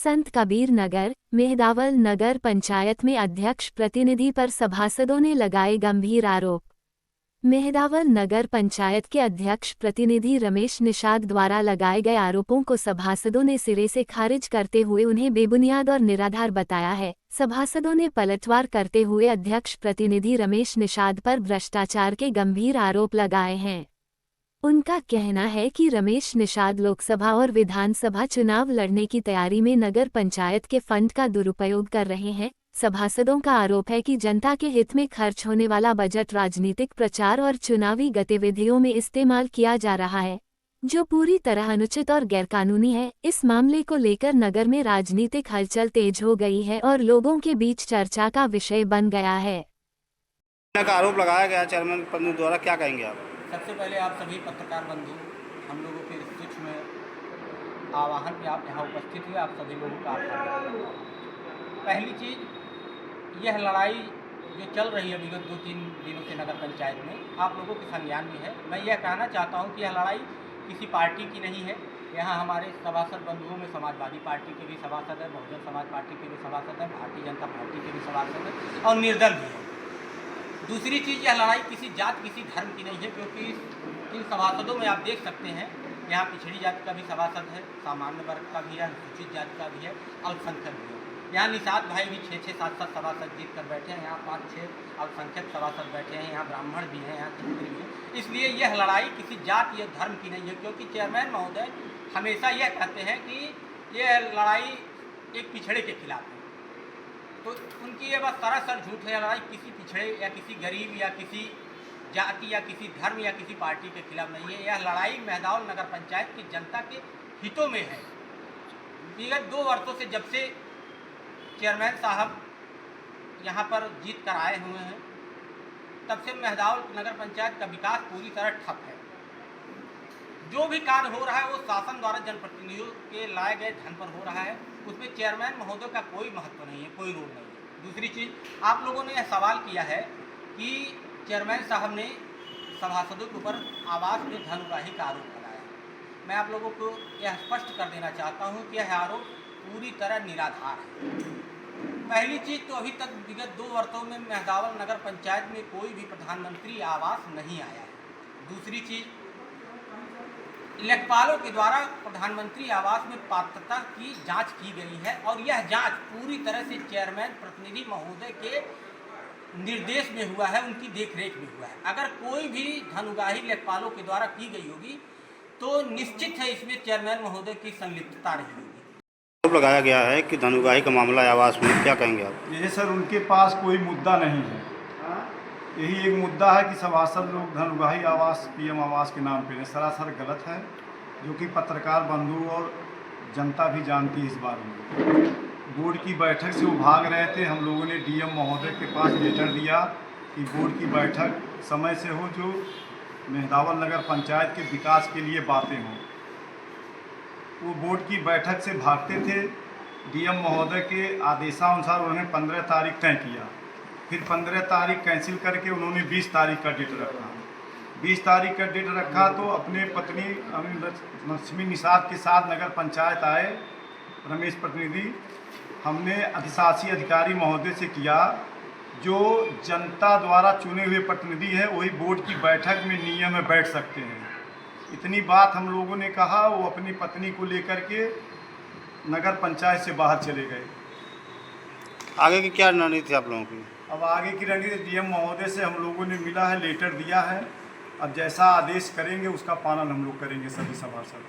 संत कबीर नगर, मेहदावल नगर पंचायत में अध्यक्ष प्रतिनिधि पर सभासदों ने लगाए गंभीर आरोप। मेहदावल नगर पंचायत के अध्यक्ष प्रतिनिधि रमेश निषाद द्वारा लगाए गए आरोपों को सभासदों ने सिरे से खारिज करते हुए उन्हें बेबुनियाद और निराधार बताया है। सभासदों ने पलटवार करते हुए अध्यक्ष प्रतिनिधि रमेश निषाद पर भ्रष्टाचार के गंभीर आरोप लगाए हैं। उनका कहना है कि रमेश निषाद लोकसभा और विधानसभा चुनाव लड़ने की तैयारी में नगर पंचायत के फंड का दुरुपयोग कर रहे हैं। सभासदों का आरोप है कि जनता के हित में खर्च होने वाला बजट राजनीतिक प्रचार और चुनावी गतिविधियों में इस्तेमाल किया जा रहा है, जो पूरी तरह अनुचित और गैरकानूनी है। इस मामले को लेकर नगर में राजनीतिक हलचल तेज हो गई है और लोगों के बीच चर्चा का विषय बन गया है। का आरोप लगाया गया चेयरमैन पद द्वारा, क्या कहेंगे आप? सबसे पहले आप सभी पत्रकार बंधु, हम लोगों के सूक्ष्म आह्वान पे आप यहाँ उपस्थित हुए, आप सभी लोगों का आभार। पहली चीज़, यह लड़ाई जो चल रही है विगत 2-3 दिनों से नगर पंचायत में, आप लोगों के संज्ञान में है। मैं यह कहना चाहता हूँ कि यह लड़ाई किसी पार्टी की नहीं है। यहाँ हमारे सभासद बंधुओं में समाजवादी पार्टी के भी सभासद हैं, बहुजन समाज पार्टी के भी सभासद हैं, भारतीय जनता पार्टी के भी सभासद हैं और निर्दल भी हैं। दूसरी चीज़, यह लड़ाई किसी जात किसी धर्म की नहीं है, क्योंकि इन सभासदों में आप देख सकते हैं यहाँ पिछड़ी जाति का भी सभासद है, सामान्य वर्ग का भी है, अनुसूचित जाति का भी है, अल्पसंख्यक भी है। यहाँ निषाद भाई भी 6-6, 7-7 सभासद जीत कर बैठे हैं, यहाँ 5-6 अल्पसंख्यक सभासद बैठे हैं, यहाँ ब्राह्मण भी हैं, यहाँ क्षत्रिय भी हैं। इसलिए यह लड़ाई किसी जात या धर्म की नहीं है, क्योंकि चेयरमैन महोदय हमेशा यह कहते हैं कि यह लड़ाई एक पिछड़े के खिलाफ है। तो उनकी ये बात सरासर झूठ है। लड़ाई किसी पिछड़े या किसी गरीब या किसी जाति या किसी धर्म या किसी पार्टी के खिलाफ नहीं है। यह लड़ाई मेहदावल नगर पंचायत की जनता के हितों में है। विगत 2 वर्षों से जब से चेयरमैन साहब यहाँ पर जीत कर आए हुए हैं, तब से मेहदावल नगर पंचायत का विकास पूरी तरह ठप है। जो भी कार्य हो रहा है वो शासन द्वारा जनप्रतिनिधियों के लाए गए धन पर हो रहा है, उसमें चेयरमैन महोदय का कोई महत्व नहीं है, कोई रोल नहीं है। दूसरी चीज़, आप लोगों ने यह सवाल किया है कि चेयरमैन साहब ने सभासदों के ऊपर आवास में धन उगाही का आरोप लगाया। मैं आप लोगों को यह स्पष्ट कर देना चाहता हूँ कि यह आरोप पूरी तरह निराधार है। पहली चीज़ तो अभी तक विगत 2 वर्षों में मेहदावल नगर पंचायत में कोई भी प्रधानमंत्री आवास नहीं आया है। दूसरी चीज़, लेखपालों के द्वारा प्रधानमंत्री आवास में पात्रता की जांच की गई है और यह जांच पूरी तरह से चेयरमैन प्रतिनिधि महोदय के निर्देश में हुआ है, उनकी देखरेख में हुआ है। अगर कोई भी धन उगाही लेखपालों के द्वारा की गई होगी तो निश्चित है इसमें चेयरमैन महोदय की संलिप्तता रही होगी। आरोप लगाया गया है कि धन उगाही का मामला है आवास में, क्या कहेंगे आप? ये सर, उनके पास कोई मुद्दा नहीं है। यही एक मुद्दा है कि सभासद लोग धन उगाही आवास पीएम आवास के नाम पे सरासर गलत है, जो कि पत्रकार बंधु और जनता भी जानती है इस बारे में। बोर्ड की बैठक से वो भाग रहे थे। हम लोगों ने डीएम महोदय के पास लेटर दिया कि बोर्ड की बैठक समय से हो, जो मेहदावल नगर पंचायत के विकास के लिए बातें हों। वो बोर्ड की बैठक से भागते थे। डीएम महोदय के आदेशानुसार उन्होंने 15 तारीख तय किया, फिर 15 तारीख कैंसिल करके उन्होंने 20 तारीख का डेट रखा। 20 तारीख का डेट रखा तो अपने पत्नी लक्ष्मी निषाद के साथ नगर पंचायत आए रमेश प्रतिनिधि। हमने अधिशासी अधिकारी महोदय से किया, जो जनता द्वारा चुने हुए प्रतिनिधि है वही बोर्ड की बैठक में नियम में बैठ सकते हैं। इतनी बात हम लोगों ने कहा, वो अपनी पत्नी को लेकर के नगर पंचायत से बाहर चले गए। आगे की क्या रणनीति थी आप लोगों की? अब आगे की रणनीति डीएम महोदय से हम लोगों ने मिला है, लेटर दिया है। अब जैसा आदेश करेंगे उसका पालन हम लोग करेंगे सभी सभासद।